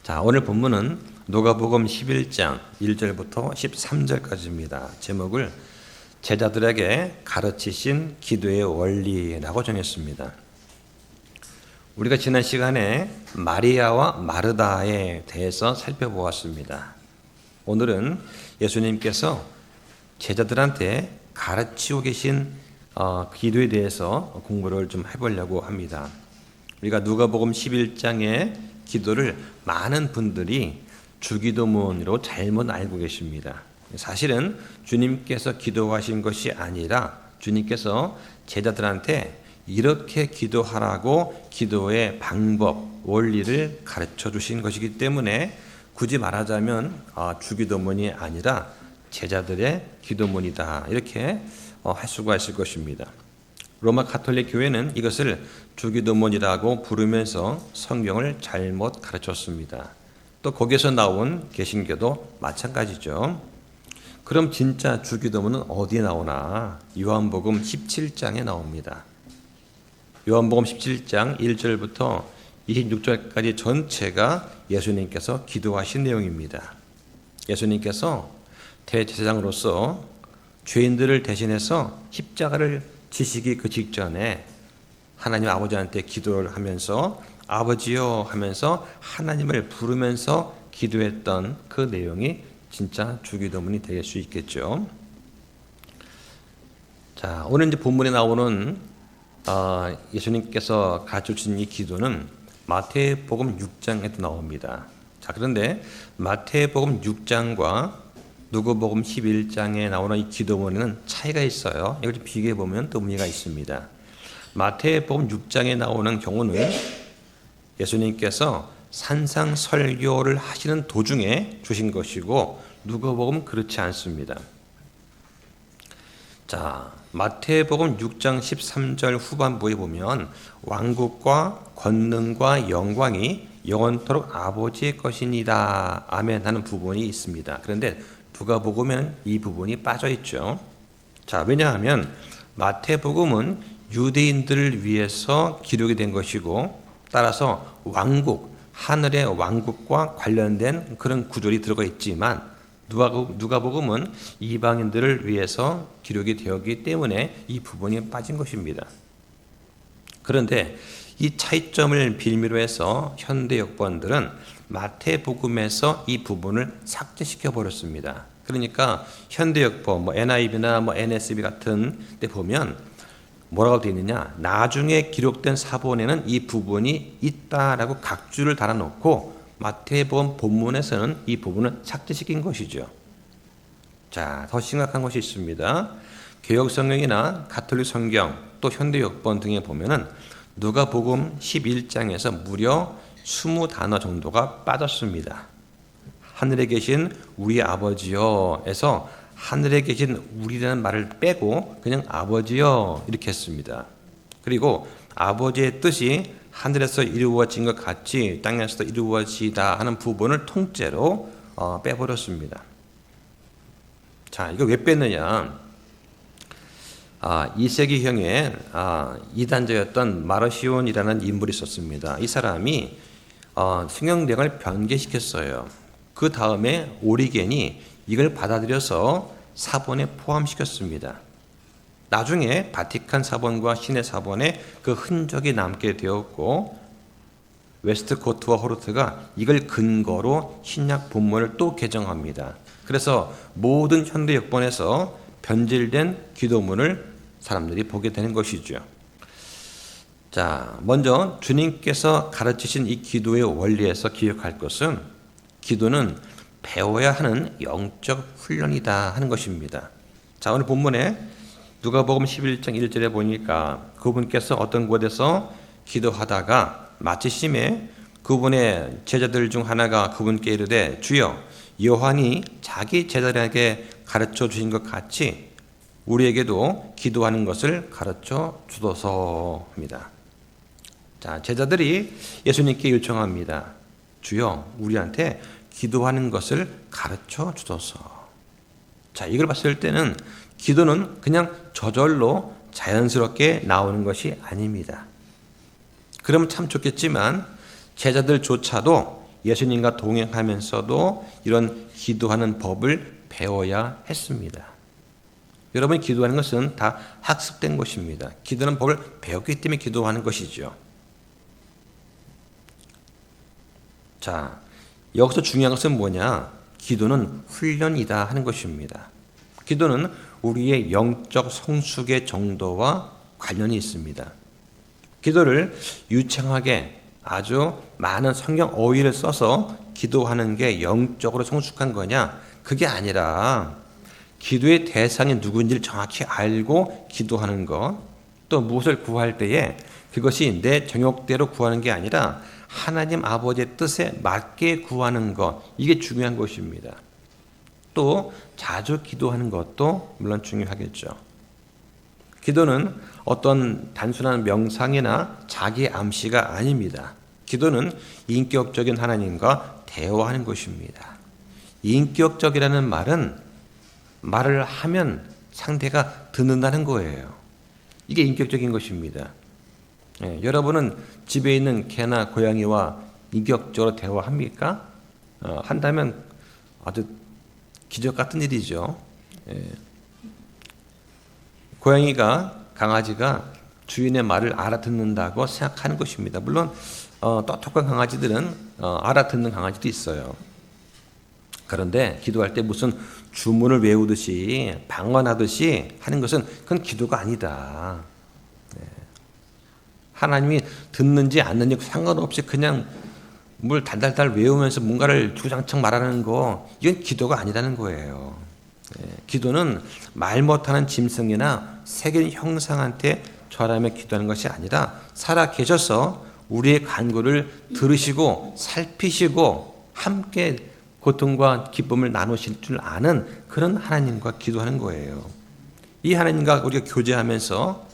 자, 오늘 본문은 누가복음 11장 1절부터 13절까지입니다. 제목을 제자들에게 가르치신 기도의 원리라고 정했습니다. 우리가 지난 시간에 마리아와 마르다에 대해서 살펴보았습니다. 오늘은 예수님께서 제자들한테 가르치고 계신 기도에 대해서 공부를 좀 해보려고 합니다. 우리가 누가복음 11장의 기도를 많은 분들이 주기도문으로 잘못 알고 계십니다. 사실은 주님께서 기도하신 것이 아니라 주님께서 제자들한테 이렇게 기도하라고 기도의 방법, 원리를 가르쳐 주신 것이기 때문에 굳이 말하자면 주기도문이 아니라 제자들의 기도문이다, 이렇게 할 수가 있을 것입니다. 로마 가톨릭 교회는 이것을 주기도문이라고 부르면서 성경을 잘못 가르쳤습니다. 또 거기에서 나온 개신교도 마찬가지죠. 그럼 진짜 주기도문은 어디에 나오나? 요한복음 17장에 나옵니다. 요한복음 17장 1절부터 26절까지 전체가 예수님께서 기도하신 내용입니다. 예수님께서 대제사장으로서 죄인들을 대신해서 십자가를 지시기 그 직전에 하나님 아버지한테 기도를 하면서 아버지요 하면서 하나님을 부르면서 기도했던 그 내용이 진짜 주기도문이 될 수 있겠죠. 자, 오늘 이제 본문에 나오는 예수님께서 가르쳐주신 이 기도는 마태복음 6장에도 나옵니다. 자, 그런데 마태복음 6장과 누가복음 11장에 나오는 이 기도문에는 차이가 있어요. 이걸 좀 비교해 보면 또 의미가 있습니다. 마태복음 6장에 나오는 경우는 예수님께서 산상설교를 하시는 도중에 주신 것이고 누가복음은 그렇지 않습니다. 자, 마태복음 6장 13절 후반부에 보면 왕국과 권능과 영광이 영원토록 아버지의 것이니라 아멘 하는 부분이 있습니다. 그런데 누가복음에는 이 부분이 빠져 있죠. 자, 왜냐하면 마태복음은 유대인들을 위해서 기록이 된 것이고 따라서 왕국, 하늘의 왕국과 관련된 그런 구절이 들어가 있지만 누가복음은 이방인들을 위해서 기록이 되었기 때문에 이 부분이 빠진 것입니다. 그런데 이 차이점을 빌미로 해서 현대 역본들은 마태복음에서 이 부분을 삭제시켜 버렸습니다. 그러니까 현대 역본, NIV나 NSB 같은 데 보면 뭐라고 되어 있느냐? 나중에 기록된 사본에는 이 부분이 있다라고 각주를 달아놓고 마태복음 본문에서는 이 부분을 삭제시킨 것이죠. 자, 더 심각한 것이 있습니다. 개역 성경이나 가톨릭 성경 또 현대 역본 등에 보면은 누가복음 11장에서 무려 20단어 정도가 빠졌습니다. 하늘에 계신 우리 아버지여에서 하늘에 계신 우리라는 말을 빼고 그냥 아버지여 이렇게 했습니다. 그리고 아버지의 뜻이 하늘에서 이루어진 것 같이 땅에서도 이루어지다 하는 부분을 통째로 빼버렸습니다. 자, 이거 왜 뺐느냐? 2세기형의 이단자였던 마르시온이라는 인물이 있었습니다. 이 사람이 성경책을 변개시켰어요. 그 다음에 오리겐이 이걸 받아들여서 사본에 포함시켰습니다. 나중에 바티칸 사본과 시내 사본에 그 흔적이 남게 되었고 웨스트코트와 호르트가 이걸 근거로 신약 본문을 또 개정합니다. 그래서 모든 현대 역본에서 변질된 기도문을 사람들이 보게 되는 것이죠. 자, 먼저 주님께서 가르치신 이 기도의 원리에서 기억할 것은 기도는 배워야 하는 영적 훈련이다 하는 것입니다. 자, 오늘 본문에 누가복음 11장 1절에 보니까 그분께서 어떤 곳에서 기도하다가 마치심에 그분의 제자들 중 하나가 그분께 이르되 주여 요한이 자기 제자들에게 가르쳐 주신 것 같이 우리에게도 기도하는 것을 가르쳐 주소서 합니다. 자, 제자들이 예수님께 요청합니다. 주여 우리한테 기도하는 것을 가르쳐 주소서. 자, 이걸 봤을 때는 기도는 그냥 저절로 자연스럽게 나오는 것이 아닙니다. 그러면 참 좋겠지만 제자들조차도 예수님과 동행하면서도 이런 기도하는 법을 배워야 했습니다. 여러분이 기도하는 것은 다 학습된 것입니다. 기도하는 법을 배웠기 때문에 기도하는 것이죠. 자, 여기서 중요한 것은 뭐냐? 기도는 훈련이다 하는 것입니다. 기도는 우리의 영적 성숙의 정도와 관련이 있습니다. 기도를 유창하게 아주 많은 성경 어휘를 써서 기도하는 게 영적으로 성숙한 거냐? 그게 아니라 기도의 대상이 누구인지를 정확히 알고 기도하는 것, 또 무엇을 구할 때에 그것이 내 정욕대로 구하는 게 아니라 하나님 아버지의 뜻에 맞게 구하는 것, 이게 중요한 것입니다. 또 자주 기도하는 것도 물론 중요하겠죠. 기도는 어떤 단순한 명상이나 자기 암시가 아닙니다. 기도는 인격적인 하나님과 대화하는 것입니다. 인격적이라는 말은 말을 하면 상대가 듣는다는 거예요. 이게 인격적인 것입니다. 여러분은 집에 있는 개나 고양이와 인격적으로 대화합니까? 한다면 아주 기적 같은 일이죠. 고양이가, 강아지가 주인의 말을 알아듣는다고 생각하는 것입니다. 물론 똑똑한 강아지들은 알아듣는 강아지도 있어요. 그런데 기도할 때 무슨 주문을 외우듯이 방언하듯이 하는 것은 그건 기도가 아니다. 하나님이 듣는지 않는지 상관없이 그냥 뭘 달달달 외우면서 뭔가를 주장창 말하는 거, 이건 기도가 아니라는 거예요. 기도는 말 못하는 짐승이나 새긴 형상한테 절하며 기도하는 것이 아니라 살아 계셔서 우리의 간구를 들으시고 살피시고 함께 고통과 기쁨을 나누실 줄 아는 그런 하나님과 기도하는 거예요. 이 하나님과 우리가 교제하면서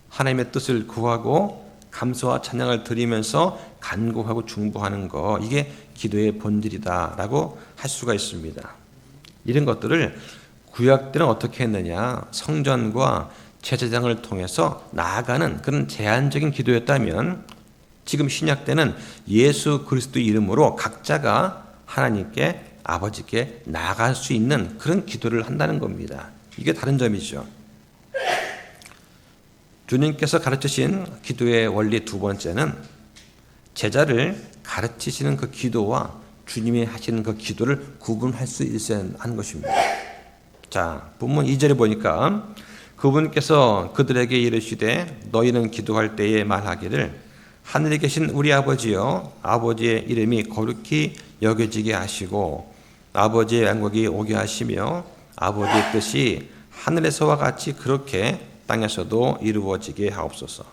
하나님의 뜻을 구하고 감사와 찬양을 드리면서 간구하고 중보하는 거, 이게 기도의 본질이다라고 할 수가 있습니다. 이런 것들을 구약 때는 어떻게 했느냐? 성전과 제사장을 통해서 나아가는 그런 제한적인 기도였다면 지금 신약 때는 예수 그리스도 이름으로 각자가 하나님께 아버지께 나아갈 수 있는 그런 기도를 한다는 겁니다. 이게 다른 점이죠. 주님께서 가르치신 기도의 원리 두 번째는 제자를 가르치시는 그 기도와 주님이 하시는 그 기도를 구분할 수 있어야 하는 것입니다. 자, 본문 2절에 보니까 그분께서 그들에게 이르시되 너희는 기도할 때에 말하기를 하늘에 계신 우리 아버지여, 아버지의 이름이 거룩히 여겨지게 하시고 아버지의 영광이 오게 하시며 아버지의 뜻이 하늘에서와 같이 그렇게 땅에서도 이루어지게 하옵소서.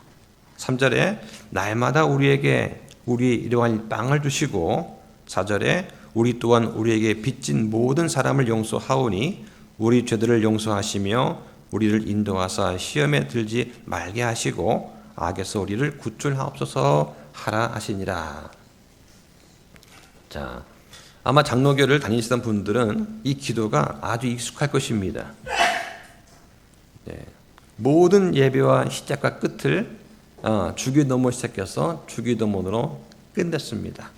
3절에 날마다 우리에게 우리 일용할 빵을 주시고 4절에 우리 또한 우리에게 빚진 모든 사람을 용서하오니 우리 죄들을 용서하시며 우리를 인도하사 시험에 들지 말게 하시고 악에서 우리를 구출하옵소서 하라 하시니라. 자, 아마 장로교를 다니시던 분들은 이 기도가 아주 익숙할 것입니다. 모든 예배와 시작과 끝을 주기도문 시작해서 주기도문으로 끝냈습니다.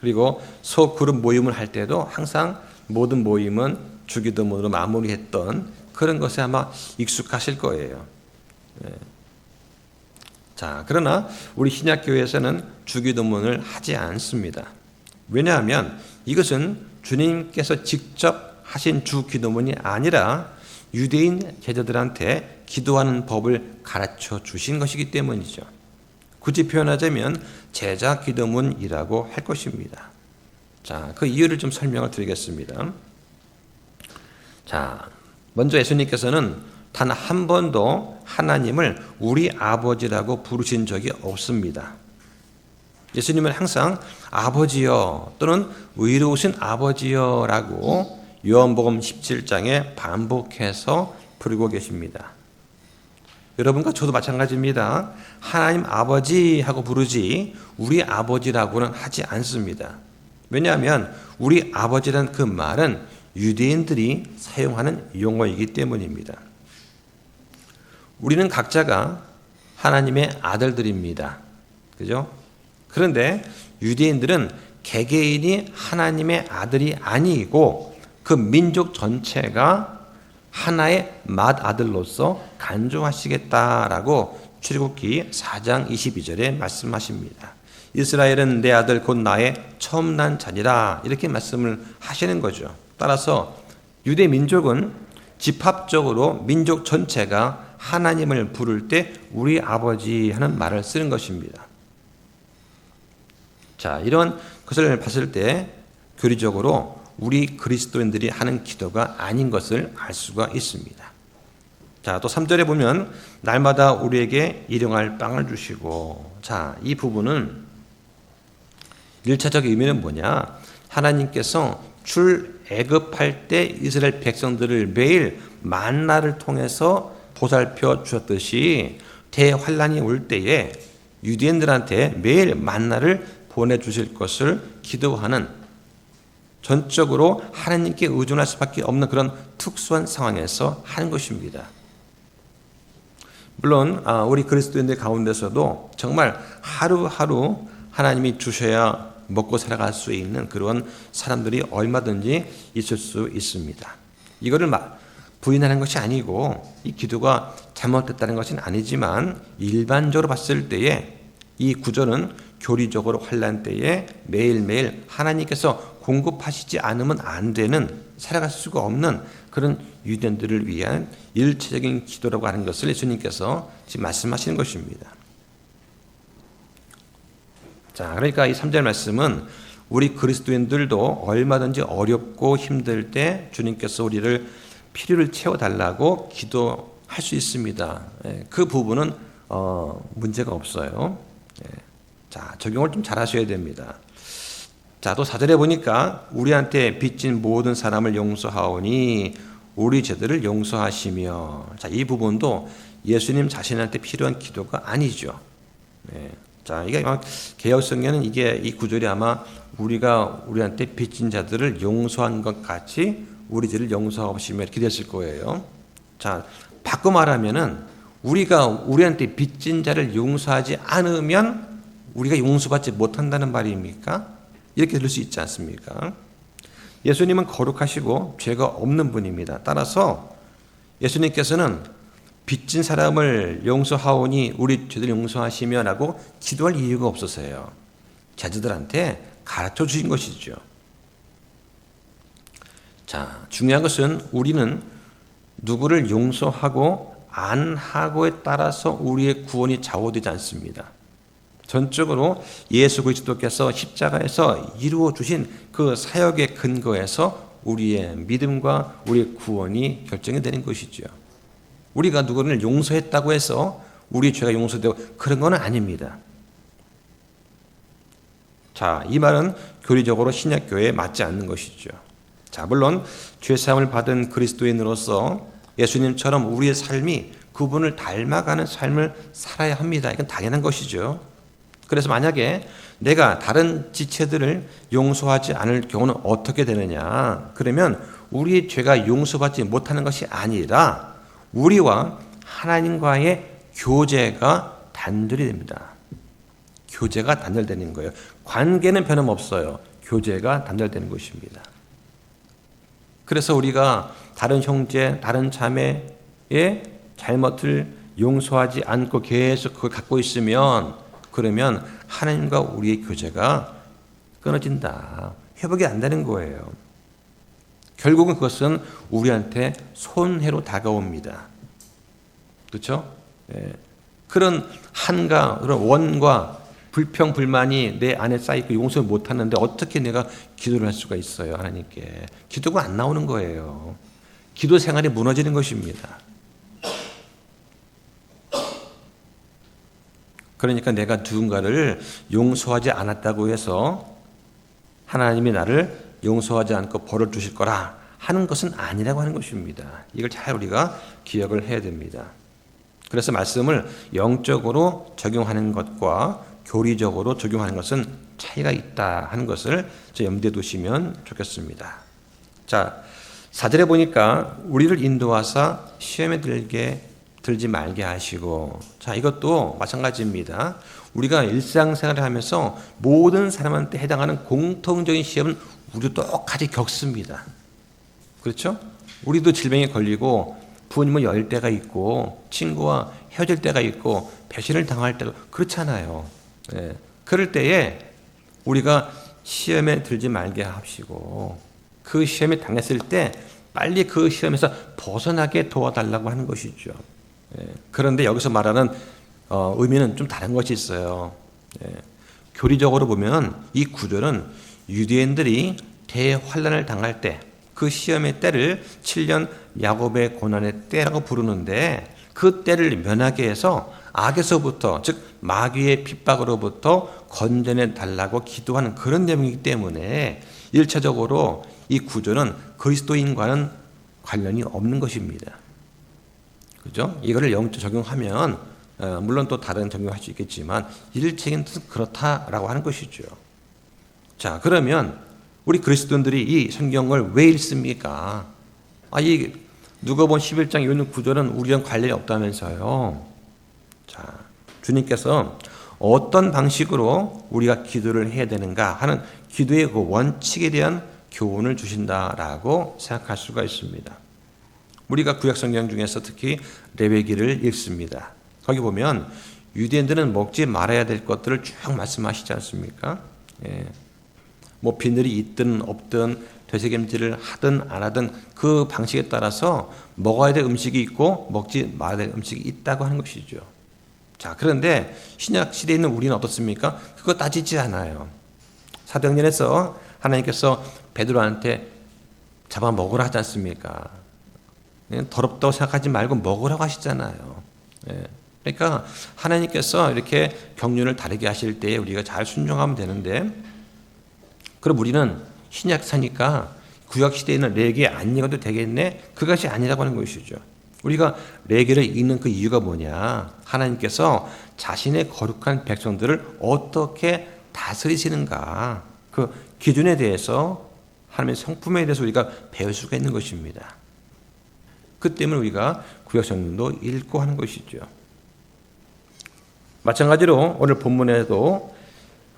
그리고 소그룹 모임을 할 때도 항상 모든 모임은 주기도문으로 마무리했던 그런 것에 아마 익숙하실 거예요. 자, 그러나 우리 신약교회에서는 주기도문을 하지 않습니다. 왜냐하면 이것은 주님께서 직접 하신 주기도문이 아니라 유대인 제자들한테 기도하는 법을 가르쳐 주신 것이기 때문이죠. 굳이 표현하자면 제자 기도문이라고 할 것입니다. 자, 그 이유를 좀 설명을 드리겠습니다. 자, 먼저 예수님께서는 단 한 번도 하나님을 우리 아버지라고 부르신 적이 없습니다. 예수님은 항상 아버지여 또는 의로우신 아버지여라고 요한복음 17장에 반복해서 부르고 계십니다. 여러분과 저도 마찬가지입니다. 하나님 아버지 하고 부르지 우리 아버지라고는 하지 않습니다. 왜냐하면 우리 아버지란 그 말은 유대인들이 사용하는 용어이기 때문입니다. 우리는 각자가 하나님의 아들들입니다. 그죠? 그런데 유대인들은 개개인이 하나님의 아들이 아니고 그 민족 전체가 하나의 맏아들로서 간주하시겠다라고 출애굽기 4장 22절에 말씀하십니다. 이스라엘은 내 아들 곧 나의 처음 난 자니라 이렇게 말씀을 하시는 거죠. 따라서 유대 민족은 집합적으로 민족 전체가 하나님을 부를 때 우리 아버지 하는 말을 쓰는 것입니다. 자, 이런 것을 봤을 때 교리적으로 우리 그리스도인들이 하는 기도가 아닌 것을 알 수가 있습니다. 자, 또 3절에 보면 날마다 우리에게 일용할 빵을 주시고, 자, 이 부분은 1차적 의미는 뭐냐? 하나님께서 출애굽할 때 이스라엘 백성들을 매일 만나를 통해서 보살펴 주셨듯이 대환란이 올 때에 유대인들한테 매일 만나를 보내주실 것을 기도하는, 전적으로 하나님께 의존할 수밖에 없는 그런 특수한 상황에서 하는 것입니다. 물론 우리 그리스도인들 가운데서도 정말 하루하루 하나님이 주셔야 먹고 살아갈 수 있는 그런 사람들이 얼마든지 있을 수 있습니다. 이거를 부인하는 것이 아니고 이 기도가 잘못됐다는 것은 아니지만 일반적으로 봤을 때에 이 구절은 교리적으로 환난 때에 매일매일 하나님께서 공급하시지 않으면 안 되는, 살아갈 수가 없는 그런 유대인들을 위한 일체적인 기도라고 하는 것을 예수님께서 지금 말씀하시는 것입니다. 자, 그러니까 이 3절 말씀은 우리 그리스도인들도 얼마든지 어렵고 힘들 때 주님께서 우리를 필요를 채워달라고 기도할 수 있습니다. 그 부분은 문제가 없어요. 자, 적용을 좀 잘 하셔야 됩니다. 자, 또 4절에 보니까 우리한테 빚진 모든 사람을 용서하오니 우리 죄들을 용서하시며, 자, 이 부분도 예수님 자신한테 필요한 기도가 아니죠. 자, 이게 개역성경은 이 구절이 아마 우리가 우리한테 빚진 자들을 용서한 것 같이 우리 죄를 용서하시며 이렇게 됐을 거예요. 자, 바꿔 말하면은 우리가 우리한테 빚진 자를 용서하지 않으면 우리가 용서받지 못한다는 말입니까? 이렇게 들을 수 있지 않습니까? 예수님은 거룩하시고 죄가 없는 분입니다. 따라서 예수님께서는 빚진 사람을 용서하오니 우리 죄들 용서하시며 라고 기도할 이유가 없어서요. 자녀들한테 가르쳐 주신 것이죠. 자, 중요한 것은 우리는 누구를 용서하고 안 하고에 따라서 우리의 구원이 좌우되지 않습니다. 전적으로 예수 그리스도께서 십자가에서 이루어 주신 그 사역의 근거에서 우리의 믿음과 우리의 구원이 결정이 되는 것이죠. 우리가 누구를 용서했다고 해서 우리 죄가 용서되고 그런 건 아닙니다. 자, 이 말은 교리적으로 신약교회에 맞지 않는 것이죠. 자, 물론 죄사함을 받은 그리스도인으로서 예수님처럼 우리의 삶이 그분을 닮아가는 삶을 살아야 합니다. 이건 당연한 것이죠. 그래서 만약에 내가 다른 지체들을 용서하지 않을 경우는 어떻게 되느냐? 그러면 우리의 죄가 용서받지 못하는 것이 아니라 우리와 하나님과의 교제가 단절이 됩니다. 교제가 단절되는 거예요. 관계는 변함없어요. 교제가 단절되는 것입니다. 그래서 우리가 다른 형제, 다른 자매의 잘못을 용서하지 않고 계속 그걸 갖고 있으면 그러면 하나님과 우리의 교제가 끊어진다. 회복이 안 되는 거예요. 결국은 그것은 우리한테 손해로 다가옵니다. 그렇죠? 그런 한가, 그런 원과 불평, 불만이 내 안에 쌓이고 용서를 못하는데 어떻게 내가 기도를 할 수가 있어요, 하나님께. 기도가 안 나오는 거예요. 기도 생활이 무너지는 것입니다. 그러니까 내가 누군가를 용서하지 않았다고 해서 하나님이 나를 용서하지 않고 벌을 주실 거라 하는 것은 아니라고 하는 것입니다. 이걸 잘 우리가 기억을 해야 됩니다. 그래서 말씀을 영적으로 적용하는 것과 교리적으로 적용하는 것은 차이가 있다 하는 것을 염두에 두시면 좋겠습니다. 자, 4절에 보니까 우리를 인도하사 시험에 들지 말게 하시고, 자, 이것도 마찬가지입니다. 우리가 일상생활을 하면서 모든 사람한테 해당하는 공통적인 시험은 우리도 똑같이 겪습니다. 그렇죠? 우리도 질병에 걸리고 부모님을 열 때가 있고 친구와 헤어질 때가 있고 배신을 당할 때도 그렇잖아요. 예. 그럴 때에 우리가 시험에 들지 말게 합시고 그 시험에 당했을 때 빨리 그 시험에서 벗어나게 도와달라고 하는 것이죠. 예. 그런데 여기서 말하는 의미는 좀 다른 것이 있어요. 예. 교리적으로 보면 이 구절은 유대인들이 대환란을 당할 때 그 시험의 때를 7년 야곱의 고난의 때라고 부르는데 그 때를 면하게 해서 악에서부터 즉 마귀의 핍박으로부터 건져내 달라고 기도하는 그런 내용이기 때문에 1차적으로 이 구절은 그리스도인과는 관련이 없는 것입니다. 그죠? 이거를 영적 적용하면 물론 또 다른 적용할 수 있겠지만 일체적인 뜻은 그렇다라고 하는 것이죠. 자, 그러면 우리 그리스도인들이 이 성경을 왜 읽습니까? 이 누가복음 11장 이 구절은 우리랑 관련이 없다면서요. 자, 주님께서 어떤 방식으로 우리가 기도를 해야 되는가 하는 기도의 그 원칙에 대한 교훈을 주신다라고 생각할 수가 있습니다. 우리가 구약 성경 중에서 특히 레위기를 읽습니다. 거기 보면 유대인들은 먹지 말아야 될 것들을 쭉 말씀하시지 않습니까? 예. 뭐 비늘이 있든 없든 되새김질을 하든 안 하든 그 방식에 따라서 먹어야 될 음식이 있고 먹지 말아야 될 음식이 있다고 하는 것이죠. 자, 그런데 신약 시대에 있는 우리는 어떻습니까? 그거 따지지 않아요. 사도행전에서 하나님께서 베드로한테 잡아 먹으라 하지 않습니까? 더럽다고 생각하지 말고 먹으라고 하시잖아요. 그러니까 하나님께서 이렇게 경륜을 다르게 하실 때 우리가 잘 순종하면 되는데, 그럼 우리는 신약 사니까 구약 시대에는 레위기 안 읽어도 되겠네? 그것이 아니라고 하는 것이죠. 우리가 레위기를 읽는 그 이유가 뭐냐? 하나님께서 자신의 거룩한 백성들을 어떻게 다스리시는가? 그 기준에 대해서 하나님의 성품에 대해서 우리가 배울 수가 있는 것입니다. 그 때문에 우리가 구약 성경도 읽고 하는 것이죠. 마찬가지로 오늘 본문에도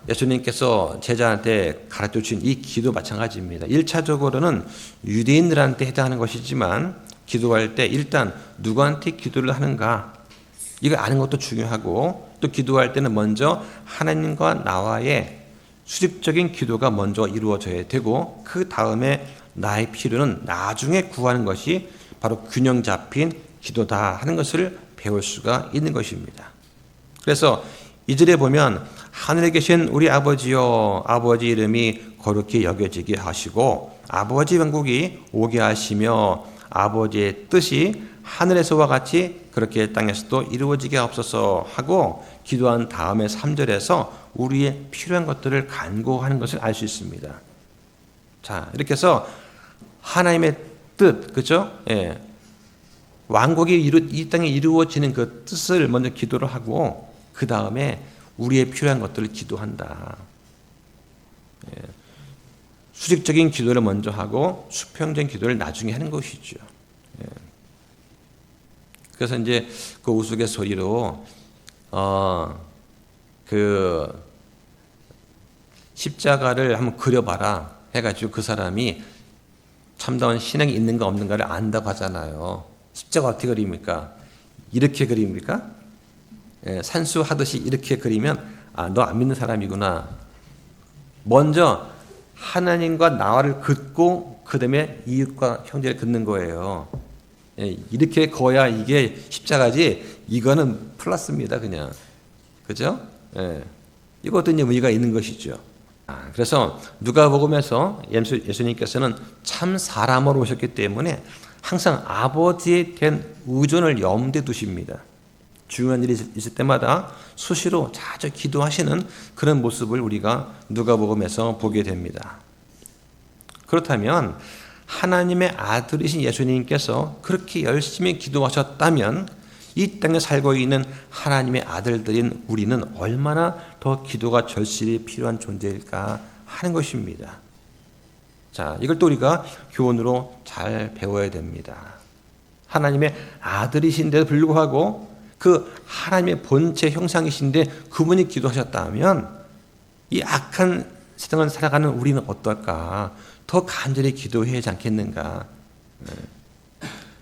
예수님께서 제자한테 가르쳐 주신 이 기도 마찬가지입니다. 1차적으로는 유대인들한테 해당하는 것이지만 기도할 때 일단 누구한테 기도를 하는가 이걸 아는 것도 중요하고, 또 기도할 때는 먼저 하나님과 나와의 수직적인 기도가 먼저 이루어져야 되고 그 다음에 나의 필요는 나중에 구하는 것이 바로 균형 잡힌 기도다 하는 것을 배울 수가 있는 것입니다. 그래서 2절에 보면 하늘에 계신 우리 아버지여, 아버지 이름이 거룩히 여겨지게 하시고 아버지 왕국이 오게 하시며 아버지의 뜻이 하늘에서와 같이 그렇게 땅에서도 이루어지게 하옵소서 하고 기도한 다음에 3절에서 우리의 필요한 것들을 간구하는 것을 알 수 있습니다. 자, 이렇게 해서 하나님의 뜻, 그죠? 예. 왕국이 이 땅에 이루어지는 그 뜻을 먼저 기도를 하고 그 다음에 우리의 필요한 것들을 기도한다. 예. 수직적인 기도를 먼저 하고 수평적인 기도를 나중에 하는 것이죠. 예. 그래서 이제 그 우스갯소리로 그 십자가를 한번 그려봐라 해가지고 그 사람이 참다운 신앙이 있는가 없는가를 안다고 하잖아요. 십자가 어떻게 그립니까? 이렇게 그립니까? 예, 산수하듯이 이렇게 그리면 너 안 믿는 사람이구나. 먼저 하나님과 나를 긋고 그 다음에 이웃과 형제를 긋는 거예요. 예, 이렇게 거야 이게 십자가지. 이거는 플러스입니다, 그냥. 그죠? 예, 이것도 이제 의미가 있는 것이죠. 그래서 누가복음에서 예수님께서는 참 사람으로 오셨기 때문에 항상 아버지에 대한 의존을 염두에 두십니다. 중요한 일이 있을 때마다 수시로 자주 기도하시는 그런 모습을 우리가 누가복음에서 보게 됩니다. 그렇다면 하나님의 아들이신 예수님께서 그렇게 열심히 기도하셨다면 이 땅에 살고 있는 하나님의 아들들인 우리는 얼마나 더 기도가 절실히 필요한 존재일까 하는 것입니다. 자, 이걸 또 우리가 교훈으로 잘 배워야 됩니다. 하나님의 아들이신데도 불구하고 그 하나님의 본체 형상이신데 그분이 기도하셨다면 이 악한 세상을 살아가는 우리는 어떨까? 더 간절히 기도해야 하지 않겠는가?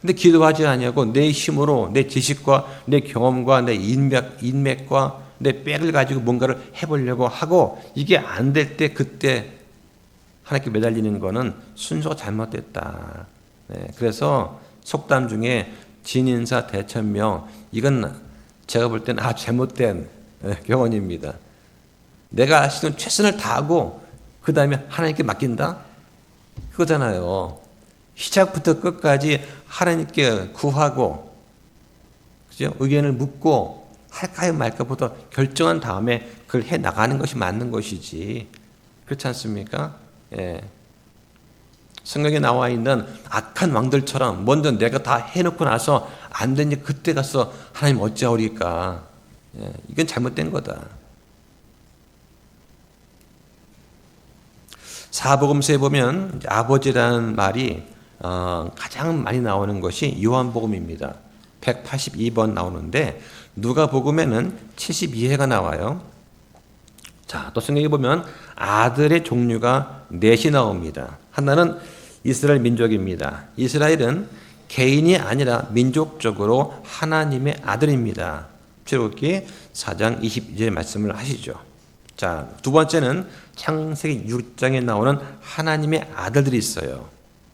근데 기도하지 아니하고 내 힘으로 내 지식과 내 경험과 내 인맥과 내 백을 가지고 뭔가를 해보려고 하고 이게 안 될 때 그때 하나님께 매달리는 거는 순서가 잘못됐다. 그래서 속담 중에 진인사 대천명, 이건 제가 볼 때는 잘못된 교훈입니다. 내가 할 수 있는 최선을 다하고 그 다음에 하나님께 맡긴다? 그거잖아요. 시작부터 끝까지 하나님께 구하고, 그죠? 의견을 묻고 할까요 말까부터 결정한 다음에 그걸 해 나가는 것이 맞는 것이지. 그렇지 않습니까? 예. 성경에 나와 있는 악한 왕들처럼 먼저 내가 다 해놓고 나서 안 되니 그때 가서 하나님 어찌하오리까. 예. 이건 잘못된 거다. 사복음서에 보면 아버지라는 말이 가장 많이 나오는 것이 요한복음입니다. 182번 나오는데 누가복음에는 72회가 나와요. 자, 또 성경에 보면 아들의 종류가 넷이 나옵니다. 하나는 이스라엘 민족입니다. 이스라엘은 개인이 아니라 민족적으로 하나님의 아들입니다. 출애굽기 4장 22절 말씀을 하시죠. 자, 두 번째는 창세기 6장에 나오는 하나님의 아들들이 있어요.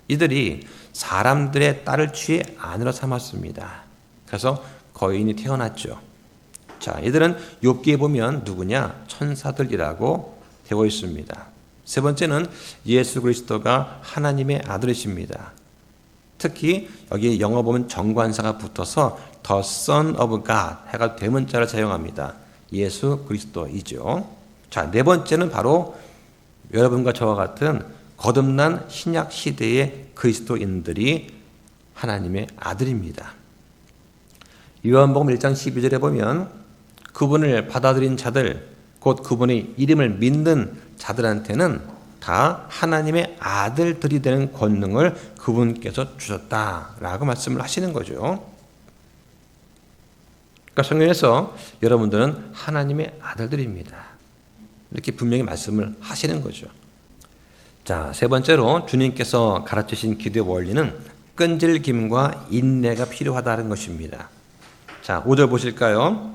이들이 사람들의 딸을 취해 아내로 삼았습니다. 그래서 거인이 태어났죠. 자, 이들은 욥기에 보면 누구냐? 천사들이라고 되어 있습니다. 세 번째는 예수 그리스도가 하나님의 아들이십니다. 특히 여기 영어 보면 정관사가 붙어서 The Son of God 해가 대문자를 사용합니다. 예수 그리스도이죠. 자, 네 번째는 바로 여러분과 저와 같은 거듭난 신약 시대의 그리스도인들이 하나님의 아들입니다. 요한복음 1장 12절에 보면 그분을 받아들인 자들, 곧 그분의 이름을 믿는 자들한테는 다 하나님의 아들들이 되는 권능을 그분께서 주셨다라고 말씀을 하시는 거죠. 그러니까 성경에서 여러분들은 하나님의 아들들입니다. 이렇게 분명히 말씀을 하시는 거죠. 자, 세 번째로 주님께서 가르치신 기도의 원리는 끈질김과 인내가 필요하다는 것입니다. 자, 5절 보실까요?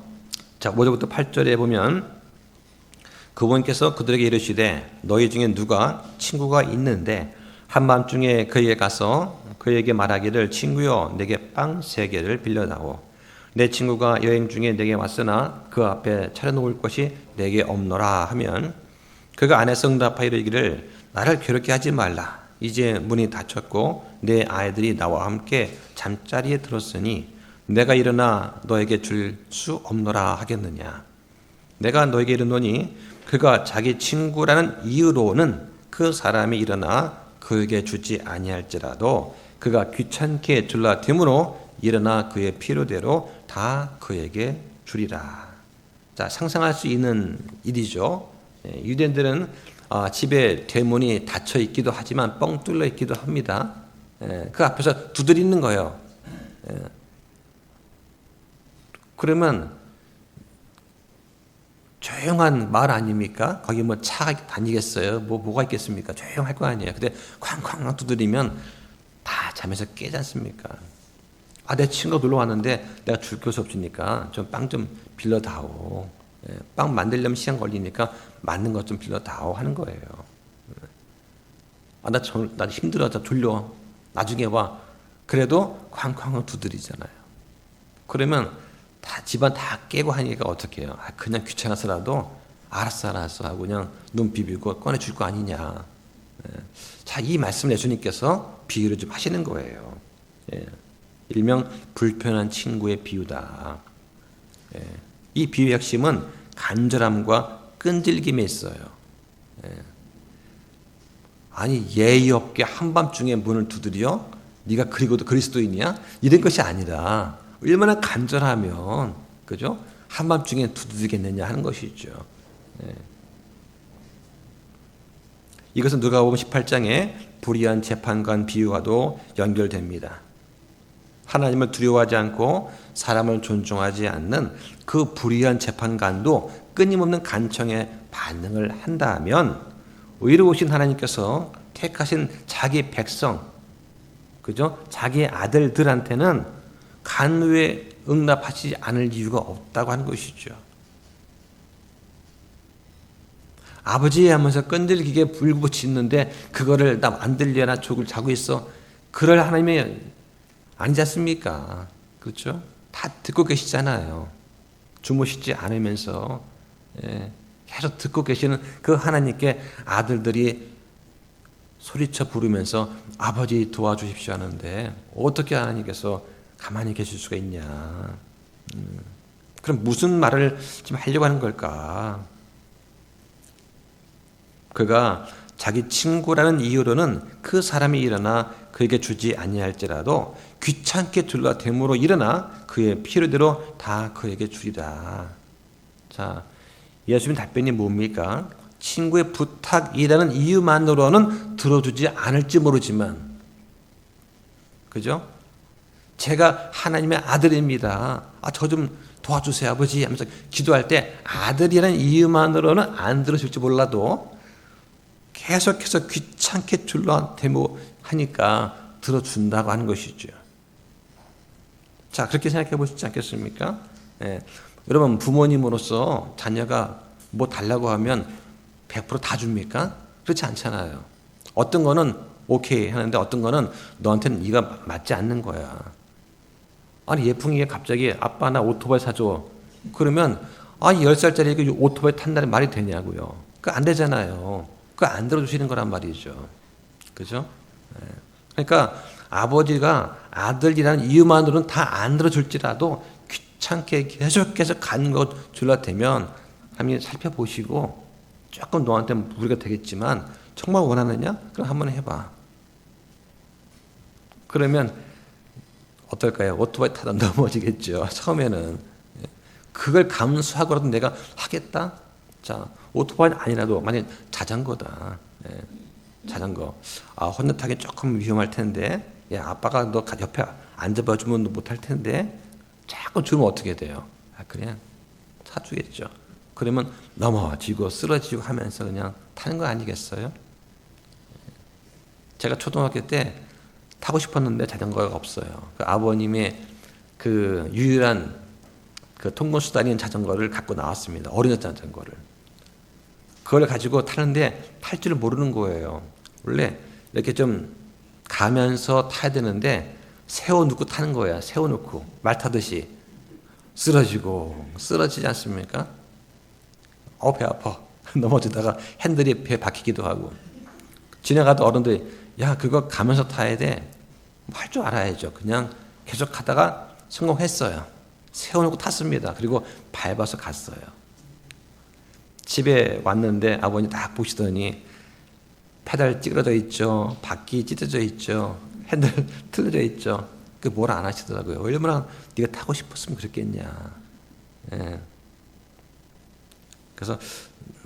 자, 5절부터 8절에 보면 그분께서 그들에게 이르시되 너희 중에 누가 친구가 있는데 한밤중에 그에게 가서 그에게 말하기를 친구여 내게 빵 3개를 빌려다오. 내 친구가 여행 중에 내게 왔으나 그 앞에 차려놓을 것이 내게 없노라 하면 그가 안에서 응답하여 이르기를 나를 괴롭게 하지 말라. 이제 문이 닫혔고 내 아이들이 나와 함께 잠자리에 들었으니 내가 일어나 너에게 줄 수 없노라 하겠느냐. 내가 너에게 이르노니 그가 자기 친구라는 이유로는 그 사람이 일어나 그에게 주지 아니할지라도 그가 귀찮게 줄라 되므로 일어나 그의 필요대로 다 그에게 주리라. 자, 상상할 수 있는 일이죠. 유대인들은 집에 대문이 닫혀 있기도 하지만 뻥 뚫려 있기도 합니다. 그 앞에서 두드리는 거예요. 그러면 조용한 마을 아닙니까? 거기 뭐 차가 다니겠어요? 뭐가 있겠습니까? 조용할 거 아니에요. 근데 쾅쾅 두드리면 다 잠에서 깨지 않습니까? 내 친구가 놀러 왔는데 내가 줄 것이 없으니까 좀 빵 좀 빌려다오. 빵 만들려면 시간 걸리니까 맞는 것 좀 빌려다오 하는 거예요. 나 힘들어, 나 졸려. 나중에 와. 그래도 쾅쾅 두드리잖아요. 그러면 다 집안 다 깨고 하니까 어떻게 해요? 그냥 귀찮아서라도 알았어 하고 그냥 눈 비비고 꺼내줄 거 아니냐. 자, 이 말씀을 예수님께서 비유를 좀 하시는 거예요. 일명 불편한 친구의 비유다. 이 비유의 핵심은 간절함과 끈질김에 있어요. 아니 예의 없게 한밤중에 문을 두드려? 네가 그리고도 그리스도인이야? 이런 것이 아니라 얼마나 간절하면 그죠? 한밤중에 두드리겠느냐 하는 것이죠. 이것은 누가복음 18장에 불의한 재판관 비유와도 연결됩니다. 하나님을 두려워하지 않고 사람을 존중하지 않는 그 불의한 재판관도 끊임없는 간청에 반응을 한다면 의로우신 하나님께서 택하신 자기 백성, 그죠? 자기 아들들한테는 간구에 응답하시지 않을 이유가 없다고 하는 것이죠. 아버지 하면서 끈질기게 불붙이는데 그거를 나 안 들려나 족을 자고 있어. 그럴 하나님이 아니지 않습니까? 그렇죠? 다 듣고 계시잖아요. 주무시지 않으면서 계속 듣고 계시는 그 하나님께 아들들이 소리쳐 부르면서 아버지 도와주십시오 하는데 어떻게 하나님께서 가만히 계실 수가 있냐. 그럼 무슨 말을 지금 하려고 하는 걸까? 그가 자기 친구라는 이유로는 그 사람이 일어나 그에게 주지 아니할지라도 귀찮게 둘러댐으로 일어나 그의 필요대로 다 그에게 주리라. 자, 예수님 답변이 뭡니까? 친구의 부탁이라는 이유만으로는 들어주지 않을지 모르지만, 그죠? 제가 하나님의 아들입니다. 저 좀 도와주세요, 아버지 하면서 기도할 때 아들이라는 이유만으로는 안 들어줄지 몰라도 계속해서 귀찮게 둘러대고 하니까 들어준다고 하는 것이죠. 자, 그렇게 생각해 보시지 않겠습니까? 여러분, 부모님으로서 자녀가 뭐 달라고 하면 100% 다 줍니까? 그렇지 않잖아요. 어떤 거는 오케이 하는데 어떤 거는 너한테는 네가 맞지 않는 거야. 아니, 예풍이가 갑자기 아빠 나 오토바이 사줘. 그러면 10살짜리 오토바이 탄다는 말이 되냐고요. 그거 안 되잖아요. 그거 안 들어주시는 거란 말이죠. 그죠? 그러니까 아버지가 아들이라는 이유만으로는 다 안 들어줄지라도 귀찮게 계속해서 가는 것 줄라대면 하나님이 살펴보시고 조금 너한테 무리가 되겠지만 정말 원하느냐? 그럼 한번 해봐. 그러면 어떨까요? 오토바이 타다 넘어지겠죠. 처음에는. 그걸 감수하고라도 내가 하겠다? 자, 오토바이는 아니라도 만약 자전거다. 자전거. 혼자 타기 조금 위험할 텐데, 아빠가 너 옆에 앉아봐주면 못할 텐데, 자꾸 주면 어떻게 돼요? 그냥 사주겠죠. 그러면 넘어지고 쓰러지고 하면서 그냥 타는 거 아니겠어요? 제가 초등학교 때 타고 싶었는데 자전거가 없어요. 그 아버님의 그 유일한 그 통근수단인 자전거를 갖고 나왔습니다. 어린이 자전거를. 그걸 가지고 타는데 탈 줄 모르는 거예요. 원래 이렇게 좀 가면서 타야 되는데 세워놓고 타는 거야. 세워놓고 말 타듯이 쓰러지지 않습니까? 배 아파. 넘어지다가 핸들이 배에 박히기도 하고. 지나가던 어른들이 야, 그거 가면서 타야 돼. 할 줄 알아야죠. 그냥 계속 하다가 성공했어요. 세워놓고 탔습니다. 그리고 밟아서 갔어요. 집에 왔는데 아버님 딱 보시더니 페달 찌그러져 있죠. 바퀴 찢어져 있죠. 핸들 틀어져 있죠. 그 뭘 안 하시더라고요. 얼마나 네가 타고 싶었으면 그랬겠냐. 그래서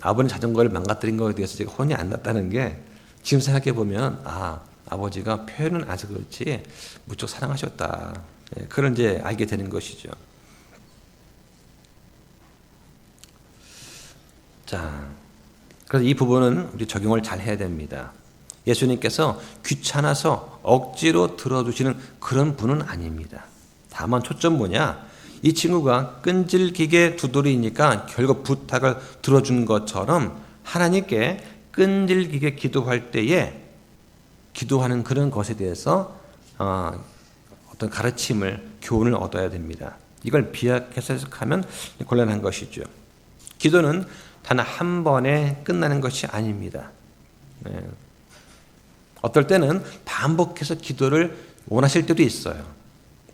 아버님 자전거를 망가뜨린 거에 대해서 제가 혼이 안 났다는 게 지금 생각해 보면 아버지가 표현은 안 해서 그렇지 무척 사랑하셨다. 그걸 이제 알게 되는 것이죠. 자, 그래서 이 부분은 우리 적용을 잘 해야 됩니다. 예수님께서 귀찮아서 억지로 들어주시는 그런 분은 아닙니다. 다만 초점 뭐냐? 이 친구가 끈질기게 두드리니까 결국 부탁을 들어준 것처럼 하나님께 끈질기게 기도할 때에 기도하는 그런 것에 대해서 어떤 가르침을, 교훈을 얻어야 됩니다. 이걸 비약해서 해석하면 곤란한 것이죠. 기도는 단 한 번에 끝나는 것이 아닙니다. 어떨 때는 반복해서 기도를 원하실 때도 있어요.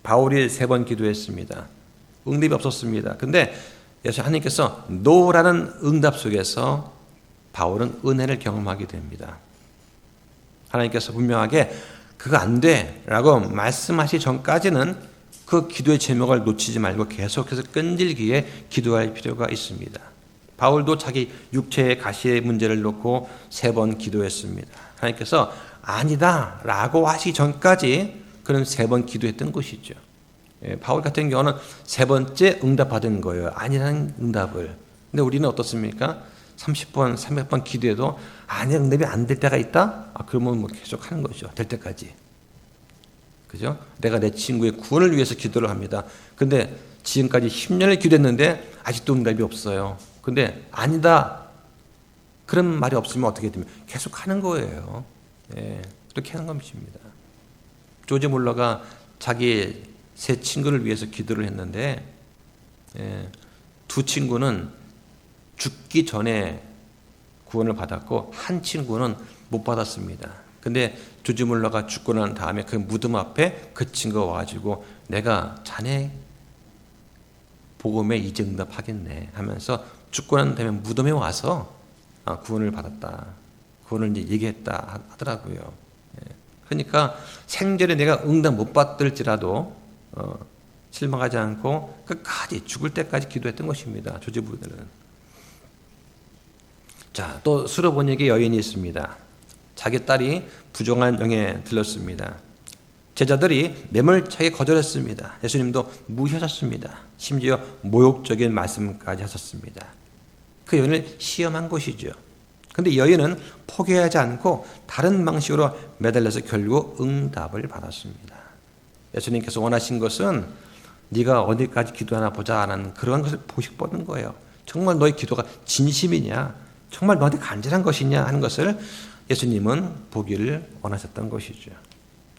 바울이 3번 기도했습니다. 응답이 없었습니다. 근데 하나님께서 노라는 응답 속에서 바울은 은혜를 경험하게 됩니다. 하나님께서 분명하게 그거 안 돼 라고 말씀하시기 전까지는 그 기도의 제목을 놓치지 말고 계속해서 끈질기게 기도할 필요가 있습니다. 바울도 자기 육체의 가시의 문제를 놓고 3번 기도했습니다. 하나님께서 아니다 라고 하시기 전까지 그는 3번 기도했던 것이죠. 바울 같은 경우는 3번째 응답받은 거예요. 아니라는 응답을. 근데 우리는 어떻습니까? 30번, 300번 기도해도 아니 응답이 안 될 때가 있다? 그러면 뭐 계속 하는 거죠. 될 때까지. 그죠? 내가 내 친구의 구원을 위해서 기도를 합니다. 근데 지금까지 10년을 기도했는데 아직도 응답이 없어요. 근데 아니다. 그런 말이 없으면 어떻게 됩니까? 계속 하는 거예요. 그렇게 하는 것입니다. 조지 몰러가 자기 세 친구를 위해서 기도를 했는데 2 친구는 죽기 전에 구원을 받았고 한 친구는 못 받았습니다. 근데 조지 몰러가 죽고 난 다음에 그 무덤 앞에 그 친구가 와가지고 내가 자네 복음에 이제 응답하겠네 하면서 죽고 난 다음에 무덤에 와서 구원을 받았다. 구원을 이제 얘기했다 하더라고요. 그러니까 생전에 내가 응답 못 받을지라도 실망하지 않고 끝까지 죽을 때까지 기도했던 것입니다. 조지 부들은. 자, 또 수로보니에게 여인이 있습니다. 자기 딸이 부정한 영에 들렸습니다. 제자들이 매몰차게 거절했습니다. 예수님도 무시하셨습니다. 심지어 모욕적인 말씀까지 하셨습니다. 그 여인을 시험한 것이죠. 그런데 여인은 포기하지 않고 다른 방식으로 매달려서 결국 응답을 받았습니다. 예수님께서 원하신 것은 네가 어디까지 기도하나 보자 하는 그런 것을 보시고 보는 거예요. 정말 너의 기도가 진심이냐, 정말 너한테 간절한 것이냐 하는 것을 예수님은 보기를 원하셨던 것이죠.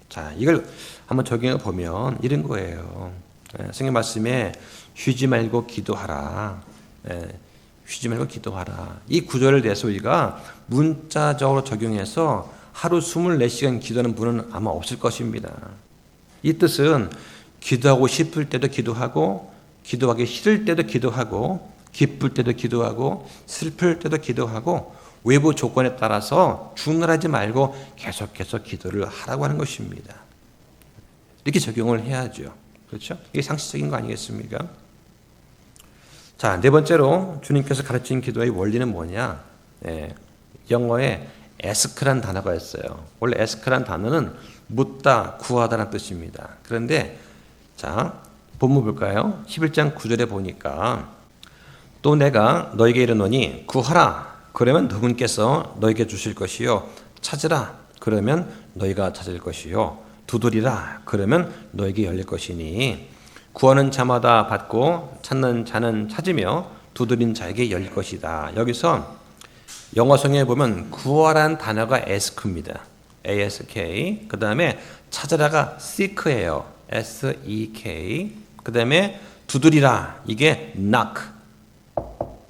자, 이걸 한번 적용해 보면 이런 거예요. 성경 말씀에 쉬지 말고 기도하라. 쉬지 말고 기도하라. 이 구절을 대해서 우리가 문자적으로 적용해서 하루 24시간 기도하는 분은 아마 없을 것입니다. 이 뜻은 기도하고 싶을 때도 기도하고, 기도하기 싫을 때도 기도하고, 기쁠 때도 기도하고, 슬플 때도 기도하고, 외부 조건에 따라서 중단하지 말고 계속해서 기도를 하라고 하는 것입니다. 이렇게 적용을 해야죠. 그렇죠? 이게 상식적인 거 아니겠습니까? 자, 4번째로 주님께서 가르친 기도의 원리는 뭐냐? 영어에 ask란 단어가 있어요. 원래 ask란 단어는 묻다, 구하다라는 뜻입니다. 그런데 자, 본문 볼까요? 11장 9절에 보니까 또 내가 너에게 이르노니 구하라. 그러면 누군께서 너에게 주실 것이요. 찾으라. 그러면 너희가 찾을 것이요. 두드리라. 그러면 너에게 열릴 것이니 구하는 자마다 받고 찾는 자는 찾으며 두드린 자에게 열릴 것이다. 여기서 영어 성경에 보면 구하라는 단어가 ask입니다. ask. 그 다음에 찾으라가 seek예요. seek. 그 다음에 두드리라. 이게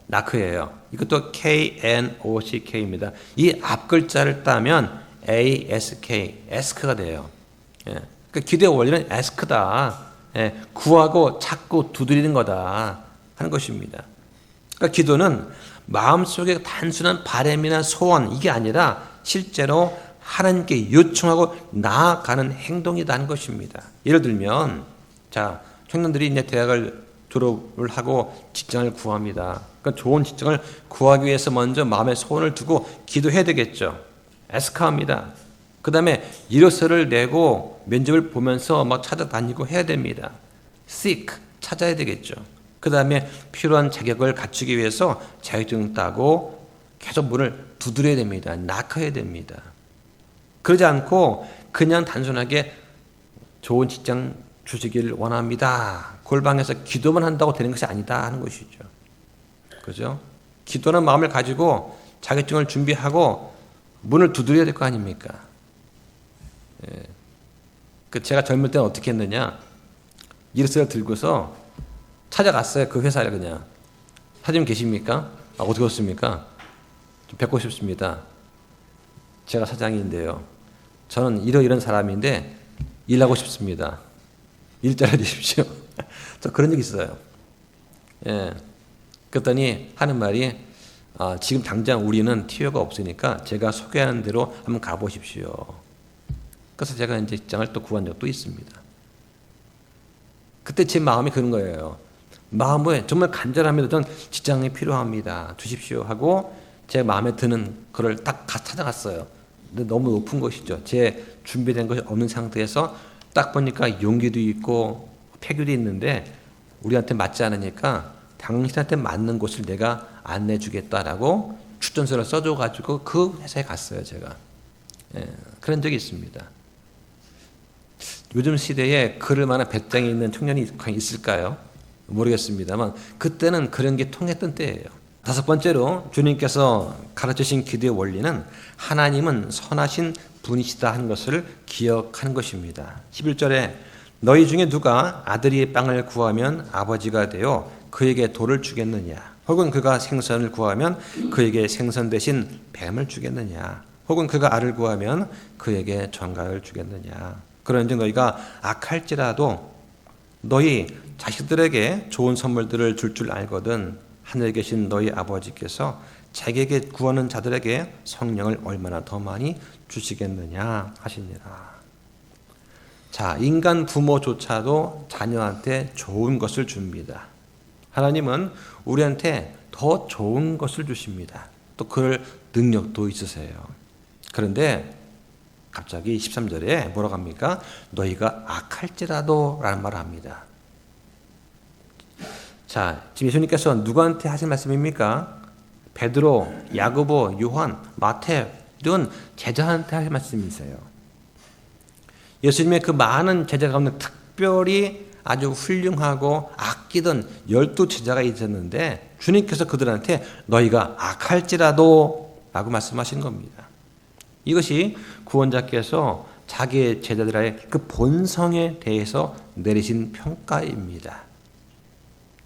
knock예요. 이것도 knock입니다. 이 앞 글자를 따면 ask가 돼요. 그러니까 기도의 원리는 ask다. 구하고 찾고 두드리는 거다 하는 것입니다. 그러니까 기도는 마음속에 단순한 바람이나 소원 이게 아니라 실제로 하나님께 요청하고 나아가는 행동이다 하는 것입니다. 예를 들면 자, 청년들이 이제 대학을 졸업을 하고 직장을 구합니다. 그러니까 좋은 직장을 구하기 위해서 먼저 마음에 소원을 두고 기도해야 되겠죠. 에스카합니다. 그 다음에 이력서를 내고 면접을 보면서 막 찾아다니고 해야 됩니다. seek, 찾아야 되겠죠. 그 다음에 필요한 자격을 갖추기 위해서 자격증 따고 계속 문을 두드려야 됩니다. knock해야 됩니다. 그러지 않고 그냥 단순하게 좋은 직장 주시기를 원합니다. 골방에서 기도만 한다고 되는 것이 아니다 하는 것이죠. 그죠? 기도는 마음을 가지고 자격증을 준비하고 문을 두드려야 될 거 아닙니까? 제가 젊을 때는 어떻게 했느냐? 이력서를 들고서 찾아갔어요. 그 회사를 그냥. 사장님 계십니까? 어떻게 오셨습니까? 좀 뵙고 싶습니다. 제가 사장인데요. 저는 이런 사람인데 일하고 싶습니다. 일자리 주십시오. 저 그런 적 있어요. 그랬더니 하는 말이 지금 당장 우리는 티오가 없으니까 제가 소개하는 대로 한번 가보십시오. 그래서 제가 이제 직장을 또 구한 적도 있습니다. 그때 제 마음이 그런 거예요. 마음에 정말 간절합니다. 저는 직장이 필요합니다. 주십시오 하고 제 마음에 드는 거를 딱 찾아갔어요. 근데 너무 높은 것이죠. 제 준비된 것이 없는 상태에서 딱 보니까 용기도 있고 패기도 있는데 우리한테 맞지 않으니까 당신한테 맞는 곳을 내가 안내해 주겠다라고 추천서를 써줘가지고 그 회사에 갔어요, 제가. 그런 적이 있습니다. 요즘 시대에 그럴 만한 배짱이 있는 청년이 과연 있을까요? 모르겠습니다만 그때는 그런 게 통했던 때예요. 다섯 번째로 주님께서 가르치신 기도의 원리는 하나님은 선하신 분이시다 하는 것을 기억하는 것입니다. 11절에 너희 중에 누가 아들이 빵을 구하면 아버지가 되어 그에게 돌을 주겠느냐? 혹은 그가 생선을 구하면 그에게 생선 대신 뱀을 주겠느냐? 혹은 그가 알을 구하면 그에게 정갈을 주겠느냐? 그런즉 너희가 악할지라도 너희 자식들에게 좋은 선물들을 줄 알거든 하늘에 계신 너희 아버지께서 자기에게 구하는 자들에게 성령을 얼마나 더 많이 주시겠느냐 하시니라. 자, 인간 부모조차도 자녀한테 좋은 것을 줍니다. 하나님은 우리한테 더 좋은 것을 주십니다. 또 그럴 능력도 있으세요. 그런데 갑자기 13절에 뭐라고 합니까? 너희가 악할지라도 라는 말을 합니다. 자, 지금 예수님께서 누구한테 하신 말씀입니까? 베드로, 야고보, 요한, 마태 이런 제자한테 하신 말씀이세요. 예수님의 그 많은 제자 가운데 특별히 아주 훌륭하고 아끼던 12제자가 있었는데 주님께서 그들한테 너희가 악할지라도 라고 말씀하신 겁니다. 이것이 구원자께서 자기의 제자들의 그 본성에 대해서 내리신 평가입니다.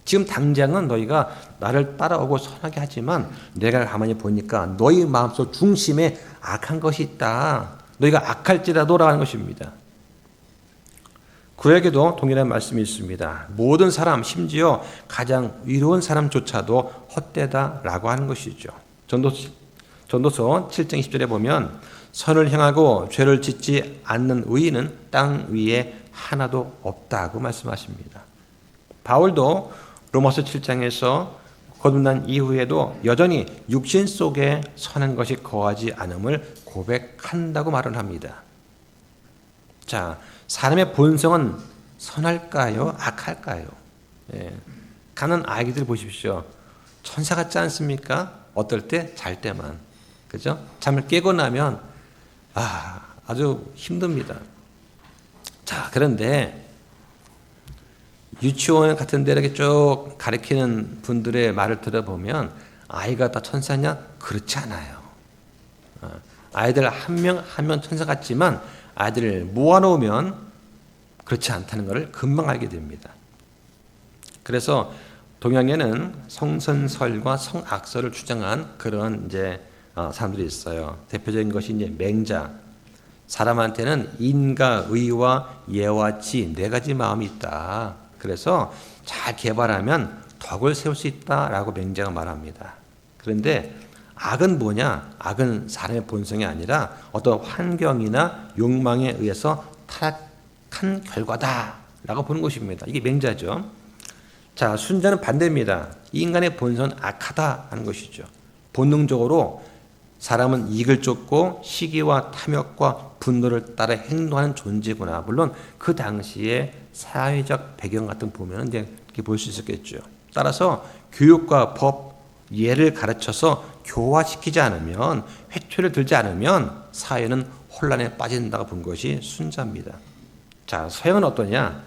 지금 당장은 너희가 나를 따라오고 선하게 하지만 내가 가만히 보니까 너희 마음속 중심에 악한 것이 있다. 너희가 악할지라도라는 것입니다. 그에게도 동일한 말씀이 있습니다. 모든 사람, 심지어 가장 의로운 사람조차도 헛되다라고 하는 것이죠. 전도서 7장 20절에 보면 선을 행하고 죄를 짓지 않는 의인은 땅 위에 하나도 없다고 말씀하십니다. 바울도 로마서 7장에서 거듭난 이후에도 여전히 육신 속에 선한 것이 거하지 않음을 고백한다고 말을 합니다. 자, 사람의 본성은 선할까요? 악할까요? 가는 아기들 보십시오. 천사 같지 않습니까? 어떨 때? 잘 때만. 그죠? 잠을 깨고 나면 아주 힘듭니다. 자, 그런데 유치원 같은 데 이렇게 쭉 가르치는 분들의 말을 들어보면 아이가 다 천사냐? 그렇지 않아요. 아이들 한 명 한 명 천사 같지만 아이들을 모아놓으면 그렇지 않다는 것을 금방 알게 됩니다. 그래서 동양에는 성선설과 성악설을 주장한 그런 이제 사람들이 있어요. 대표적인 것이 이제 맹자. 사람한테는 인과 의와 예와 지 네 가지 마음이 있다. 그래서 잘 개발하면 덕을 세울 수 있다라고 맹자가 말합니다. 그런데 악은 뭐냐? 악은 사람의 본성이 아니라 어떤 환경이나 욕망에 의해서 타락한 결과다라고 보는 것입니다. 이게 맹자죠. 자, 순자는 반대입니다. 인간의 본성은 악하다 하는 것이죠. 본능적으로 사람은 이익을 쫓고 시기와 탐욕과 분노를 따라 행동하는 존재구나. 물론 그 당시에 사회적 배경 같은 거 보면 이제 이렇게 볼 수 있었겠죠. 따라서 교육과 법, 예를 가르쳐서 교화시키지 않으면, 회초를 들지 않으면 사회는 혼란에 빠진다고 본 것이 순자입니다. 자, 서양은 어떠냐?